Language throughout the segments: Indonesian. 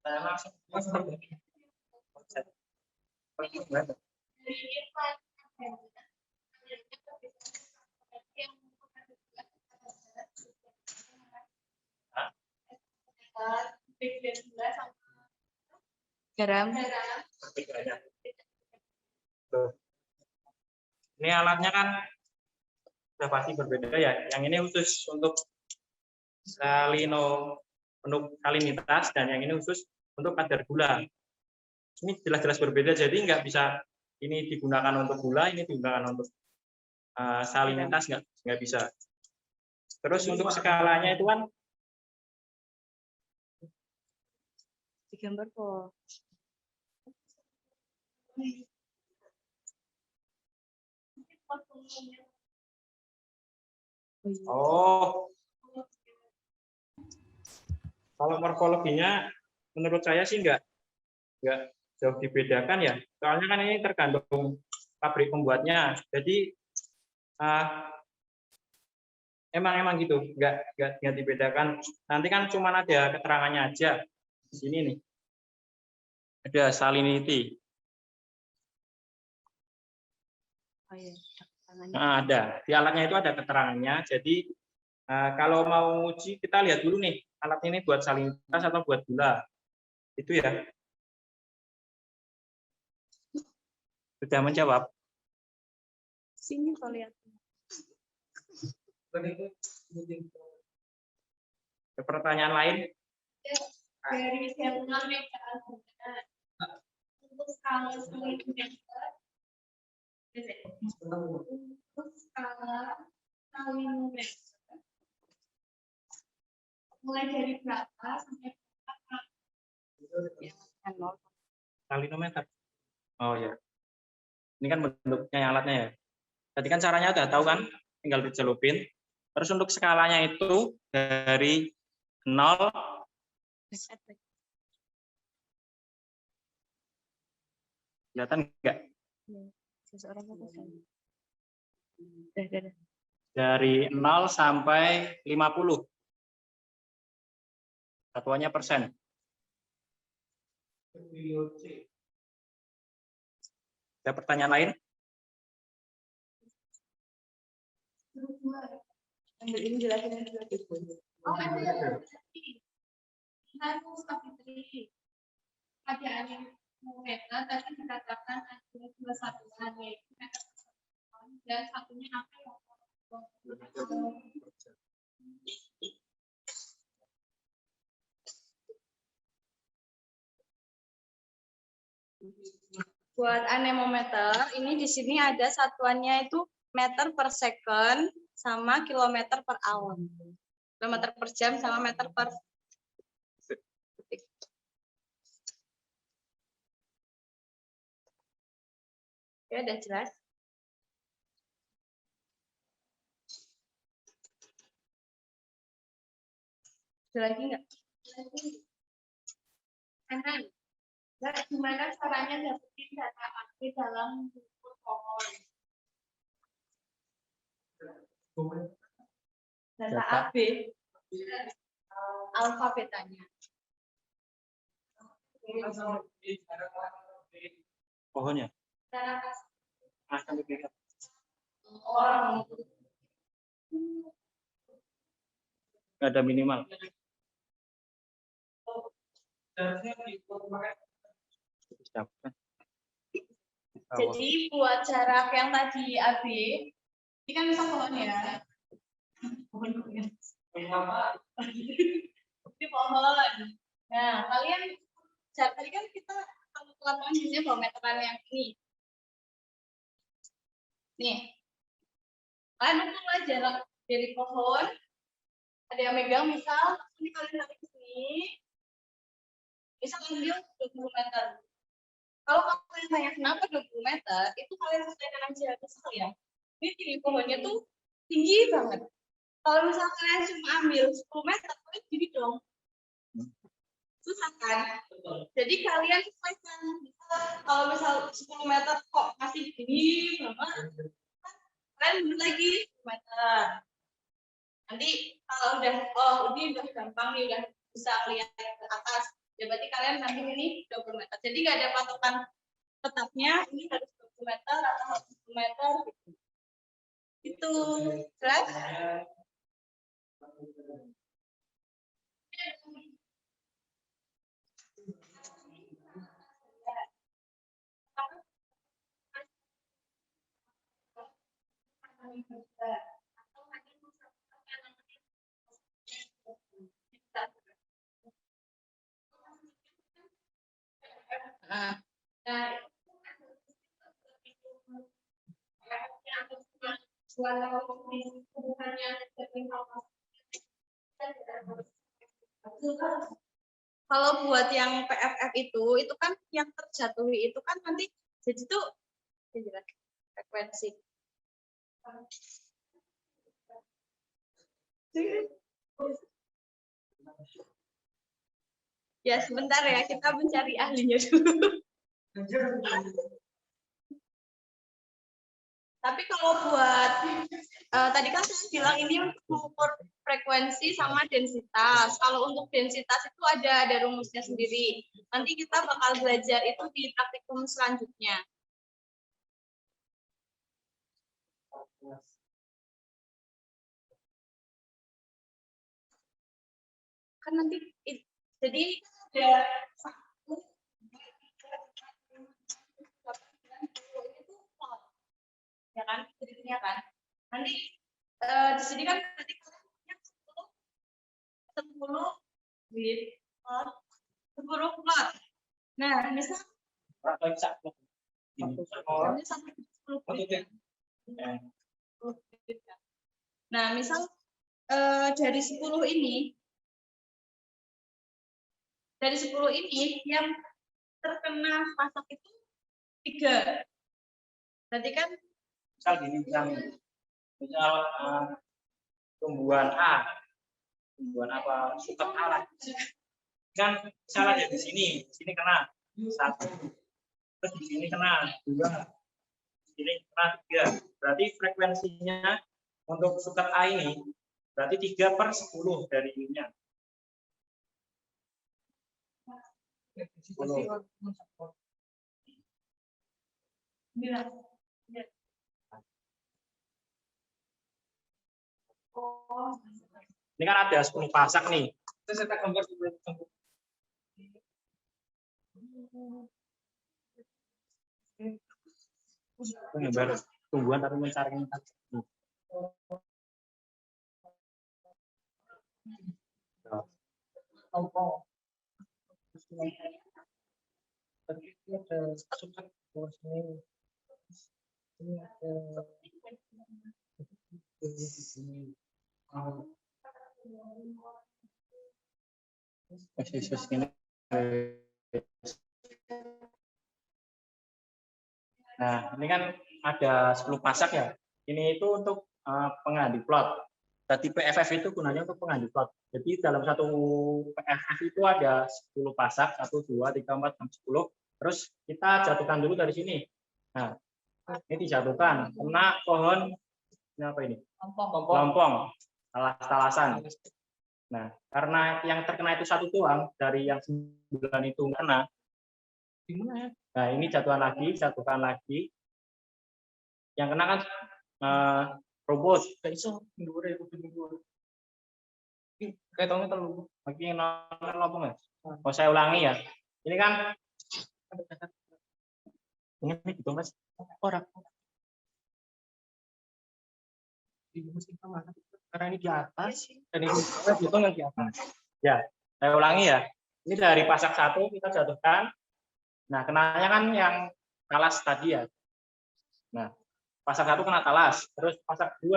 langsung garam. Ini alatnya kan sudah pasti berbeda ya. Yang ini khusus untuk salinitas dan yang ini khusus untuk kadar gula. Ini jelas-jelas berbeda, jadi nggak bisa ini digunakan untuk gula, ini digunakan untuk salinitas, nggak bisa. Terus untuk skalanya itu kan Digambar kok. oh, kalau morfologinya menurut saya sih nggak jauh dibedakan ya. Soalnya kan ini tergantung pabrik pembuatnya. Jadi emang gitu, nggak dibedakan. Nanti kan cuma ada keterangannya aja di sini nih. Ada salinity. Oh iya, Nah, ada di alatnya itu ada keterangannya. Jadi kalau mau uji kita lihat dulu nih alat ini buat salinitas atau buat gula. Itu ya. Sudah menjawab. Sini kau lihat. Pertanyaan lain? Dari saluran meteran untuk skala salinimeter, untuk skala salinimeter mulai dari berapa sampai berapa? Salinometer. Oh ya. Ini kan bentuknya alatnya ya. Tadi kan caranya udah tahu kan, tinggal dicelupin. Terus untuk skalanya itu dari 0 kelihatan enggak? Seseorang apa sih? Dari 0 sampai 50. Satuannya persen. Ada pertanyaan lain? Ambil ini jelasin dulu. Oh, ada. Pada anemometer tadi dikatakan ada dua satuan, yaitu meter per satuan dan satunya apa ya? Buat anemometer, ini di sini ada satuannya itu meter per second sama kilometer per hour. Kilometer per jam sama meter per detik. Oke, udah jelas? Ada lagi nggak? Kanan. Nah, gimana caranya dapetin data aktif dalam buku pohon? Data AB, alfabetanya. Pohonnya. Cara Akan dilihat. orang Nggak ada minimal. Jadi buat jarak yang tadi AB, ini kan bisa pohon ya. Pohon. Ini pohon. Nah, kalian jarak tadi kan kita kalau ke lapangan biasanya bawa meteran yang ini. Nih, kalian ukur lah jarak dari pohon. Ada yang megang misal, ini kalian tarik ke sini. Misal ambil 20 meter. Kalau kalian tanya kenapa 20 meter, itu kalian sesuaikan aja. Misal ya, ini tinggi pohonnya tuh tinggi banget. Kalau misal kalian cuma ambil 10 meter, kalian gini dong. Susah kan? Jadi kalian sesuaikan. Kalau misal 10 meter kok masih gini banget, kalian mundur lagi 10 meter. Nanti kalau udah, oh ini udah gampang nih, udah bisa lihat ke atas. Ya berarti kalian nanti ini 20 meter. Jadi nggak ada patokan tetapnya, ini harus 20 meter atau harus 10 meter gitu. Itu jelas? Kalau buat yang PFF itu kan yang terjatuhi itu kan nanti jadi tuh frekuensi. Ya sebentar ya, kita mencari ahlinya dulu. Tapi kalau buat tadi kan saya bilang ini untuk mengukur frekuensi sama densitas. Kalau untuk densitas itu ada rumusnya sendiri. Nanti kita bakal belajar itu di praktikum selanjutnya. Kan nanti jadi ada satu ya kan, jadinya kan. Nanti di sini kan nanti punya 10 bit 10 plot. Nah, misal misalnya sampai 10 bit. Nah, misal dari 10 ini yang terkena pasak itu 3. Berarti kan Misal gini, misal tumbuhan A, tumbuhan apa, suket A lah. Kan misalnya di sini kena 1, terus di sini kena 2, di sini kena 3. Berarti frekuensinya untuk suket A ini berarti 3/10 dari ininya. 10. Ini kan ada 10 pasak nih. Saya gambar gambar tumbuhan tapi mencari Nah, ini kan ada 10 pasak ya. Ini itu untuk pengganti plot. Tadi PFF itu gunanya untuk pengganti plot. Jadi dalam satu PFF itu ada 10 pasak, 1, 2, 3, 4, 5, 10. Terus kita jatuhkan dulu dari sini. Nah, ini dijatuhkan. Kena pohon, ini apa ini? Lompong. Talas-talasan. Nah, karena yang terkena itu 1 doang, dari yang 9 itu kena. Nah, ini jatuhkan lagi, jatuhkan lagi. Yang kena kan robot. Kayak tahu terlalu lagi nonton lompong ya. Oh, saya ulangi ya. Ini kan ini gitu Mas. Orang. Karena ini di atas dan ini hitung yang di atas. Ya, saya ulangi ya. Ini dari pasak 1 kita jatuhkan. Nah, kenanya kan yang talas tadi ya. Nah, pasak 1 kena talas, terus pasak 2.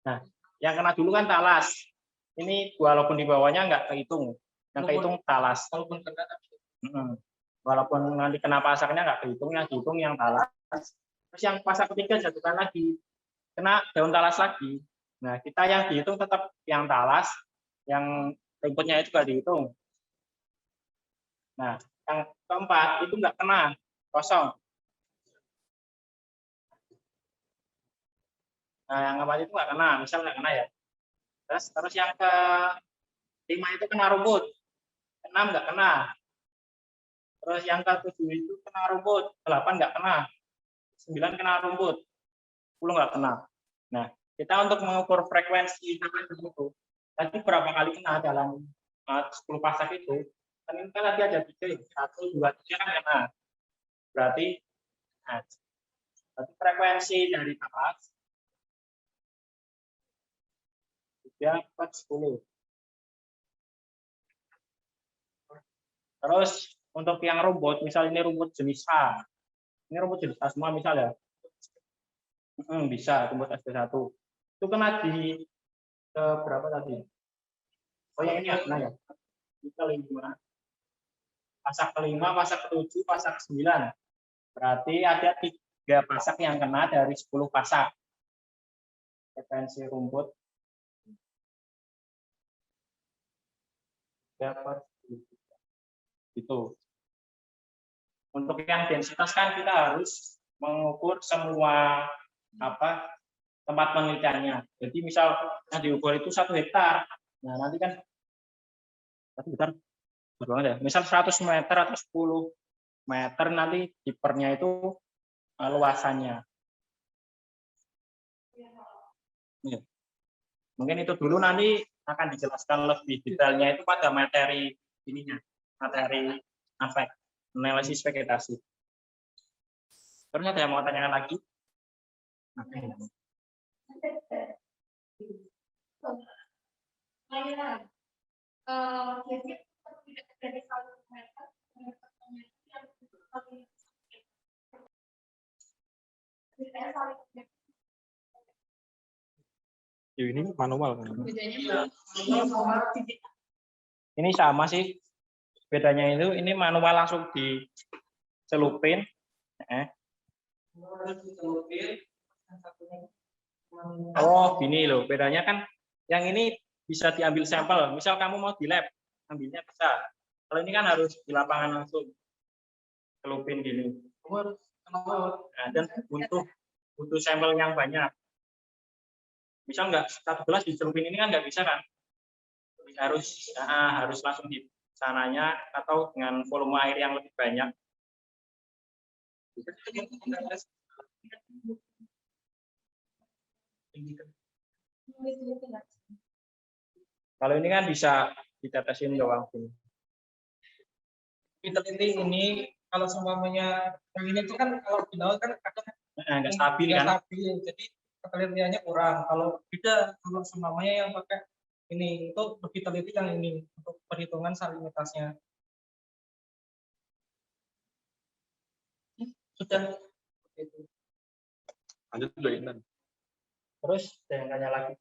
Nah, yang kena dulu kan talas. Ini walaupun di bawahnya nggak kehitung. Yang kehitung talas. Walaupun nanti kena pasaknya nggak kehitung, yang dihitung yang talas. Terus yang pasak ketiga jatuhkan lagi. Kena daun talas lagi. Nah, kita yang dihitung tetap yang talas, yang rumputnya itu nggak dihitung. Nah, yang keempat itu nggak kena, kosong. Nah, yang keempat itu nggak kena, misal nggak kena ya. Terus yang ke 5 itu kena rumput. 6 nggak kena. Terus yang ke-7 itu kena rumput, 8 nggak kena. 9 kena rumput, 10 nggak kena. Nah, kita untuk mengukur frekuensi sampai itu, tadi berapa kali kena dalam 10 pasak itu, kan ini kan tadi ada 3, 1, 2, 3 kan kena. Berarti, nah, berarti frekuensi dari atas 3 per 10. Terus untuk yang rumput, misal ini rumput jenis A. Ini rumput jenis A semua misalnya. Bisa rumput SD1. Itu kena di ke berapa tadi? Oh yang ini ya, kena ya. Ini ke-5. Pasak ke-5, pasak ke-7, pasak ke-9. Berarti ada 3 pasak yang kena dari 10 pasak. Frekuensi rumput. Dapat itu. Untuk yang densitas kan kita harus mengukur semua tempat penelitiannya. Jadi misal yang diukur itu 1 hektar. Nah, nanti kan 1 hektar berapa ya? Misal 100 meter atau 10 meter nanti dipernya itu luasannya. Ya. Mungkin itu dulu, nanti akan dijelaskan lebih detailnya itu pada materi ininya, materi analisis vegetasi. Terus ada yang mau tanyakan lagi? Jadi dari 1 meter ini manual kan? Ini sama sih. Bedanya itu ini manual langsung dicelupin. Oh, gini loh. Bedanya kan yang ini bisa diambil sampel. Misal kamu mau di lab, ambilnya bisa. Kalau ini kan harus di lapangan langsung. Celupin gini. Nah, dan butuh sampel yang banyak. Misal nggak 1 gelas dicelupin ini kan nggak bisa kan? Harus langsung di sananya atau dengan volume air yang lebih banyak. Kalau ini kan bisa ditetesin doang. Peneliti ini kalau semuanya yang ini tuh kan kalau di laut kan kadang nggak stabil kan? Stabil, jadi penelitiannya kurang. Kalau beda kalau semuanya yang pakai ini itu lebih teliti yang ini untuk perhitungan salinitasnya. Sudah. Lanjut dulu Intan. Terus ada yang tanya lagi?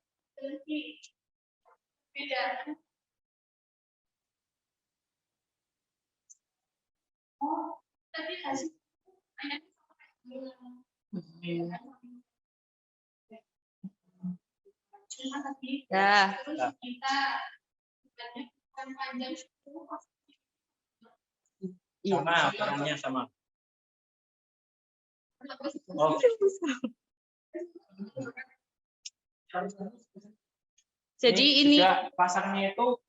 beda. Oh, tadi hasil Ya. Terus kita panjang Sama, ukurannya sama. Oh. Jadi ini juga pasarnya itu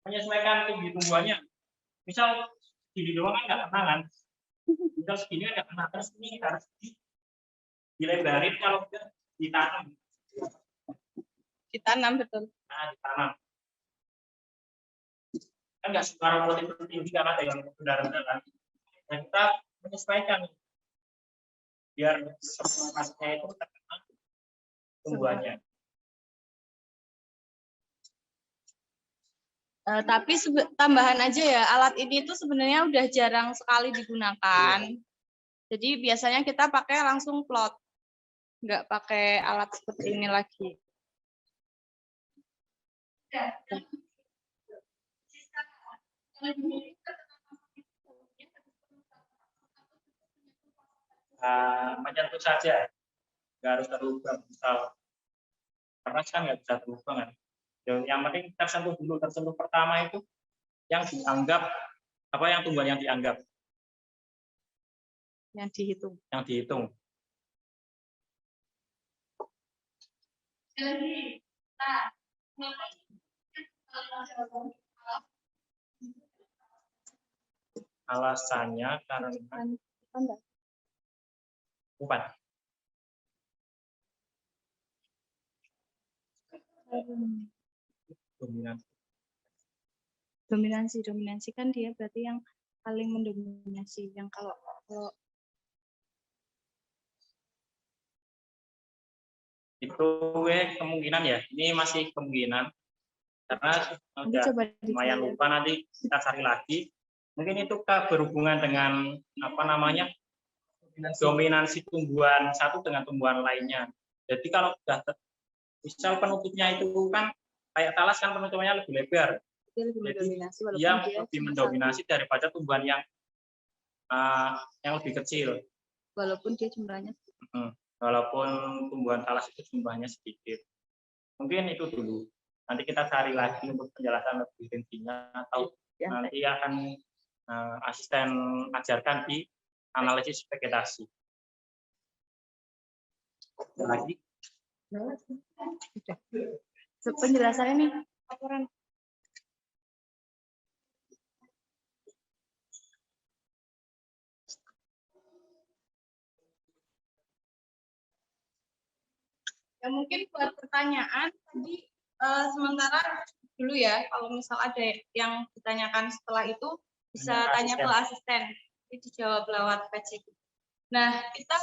menyesuaikan tinggi tumbuhannya. Misal segini doang kan nggak kena kan? Misal segini kan nggak kena, terus ini harus dilebarin kalau udah ditanam. ditanam betul. Nah, ditanam. Kan nggak semua rumput itu tinggi karena ada yang rendah-rendah kan. Nah, kita menyesuaikan biar semua pasarnya itu terkena tumbuhannya. Tapi tambahan aja ya, alat ini tuh sebenarnya udah jarang sekali digunakan. Jadi biasanya kita pakai langsung plot, nggak pakai alat seperti ini lagi. Menyentuh saja, nggak harus terubah. Misal keras kan nggak bisa terubah kan. Yang penting tersentuh dulu, tersentuh pertama itu yang dianggap yang tumbuhan yang dianggap, Yang dihitung. yang dihitung. Jadi, Alasannya karena bukan dominasi. Dominasi kan dia berarti yang paling mendominasi. Yang kalau itu kemungkinan ya. Ini masih kemungkinan karena nanti udah coba lumayan dicari. lupa, nanti kita cari lagi. Mungkin itu berhubungan dengan apa namanya dominasi tumbuhan satu dengan tumbuhan lainnya. Jadi kalau sudah misal penutupnya itu kan kayak talas kan penutupannya lebih lebar. Dia lebih Jadi mendominasi walaupun dia dia lebih cuma mendominasi daripada tumbuhan yang lebih kecil. walaupun dia jumlahnya Walaupun tumbuhan talas itu jumlahnya sedikit. Mungkin itu dulu. Nanti kita cari lagi untuk penjelasan lebih rincinya atau nanti akan asisten ajarkan di analisis vegetasi. Lagi? penjelasannya nih laporan. Ya mungkin buat pertanyaan tadi sementara dulu ya, kalau misal ada yang ditanyakan setelah itu bisa tanya ke asisten, jadi dijawab lewat PC. Nah, kita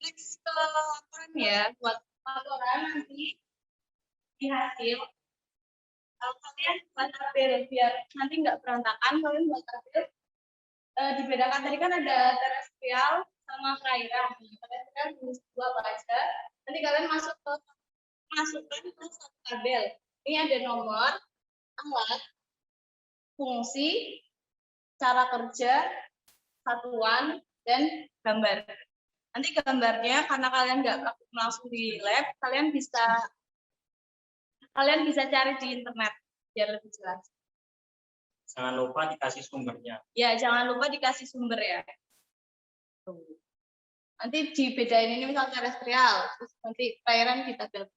next ke laporan ya, buat laporan nanti di hasil. Kalian buat tabel biar nanti nggak berantakan, kalian buat tabel. Dibedakan tadi kan ada terestrial sama perairan. Terestrial jenis dua apa aja. Nanti kalian masukkan ke satu tabel. Ini ada nomor, alat, fungsi, cara kerja, satuan, dan gambar. Nanti gambarnya karena kalian nggak langsung di lab, kalian bisa cari di internet biar lebih jelas. Jangan lupa dikasih sumbernya. Ya, jangan lupa dikasih sumber ya. Nanti dibedain ini misal terestrial, terus nanti perairan kita tabel.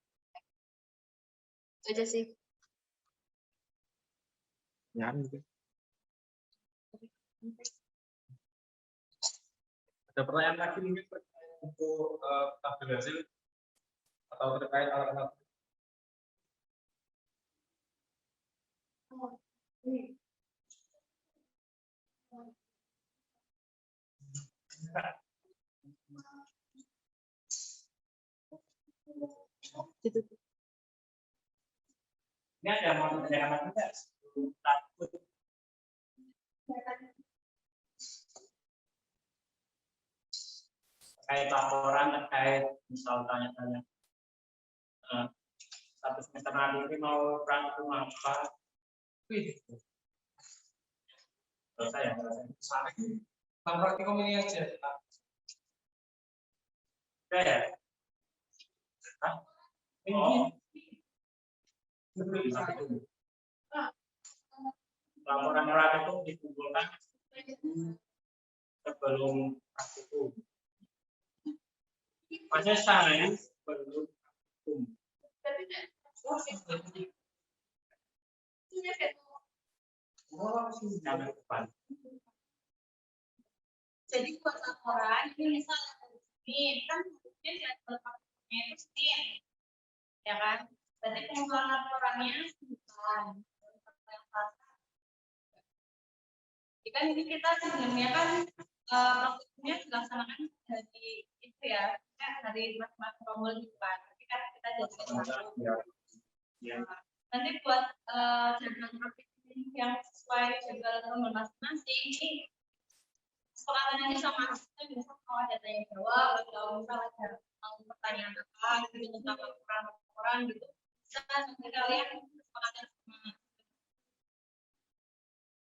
Itu aja sih. Ya, ada pertanyaan lagi mungkin untuk tabel hasil atau terkait alat-alat? Ini ada mau tanyakan enggak? Takut. Terkait laporan, terkait misal tanya-tanya satu semester nanti ini mau rangkum apa? Selesai ya? praktikum ini aja. Udah ya? Hah? Oh. Laporan itu dikumpulkan sebelum praktikum. Maksudnya saya sebelum praktikum. Jadi buat laporan ini misalnya ini kan mungkin ya praktiknya itu STIN, ya kan? Berarti pengumpulan laporannya bukan. Kan ini kita sebenarnya kan praktiknya dilaksanakan dari itu ya, dari masing-masing rombel gitu kan. Tapi kan kita jadi nanti buat jadwal praktik yang sesuai jadwal rombel masing-masing ini sepakatannya sama asisten, misal kalau ada tanya jawab atau misal ada pertanyaan apa gitu tentang laporan gitu, bisa nanti kalian sepakatan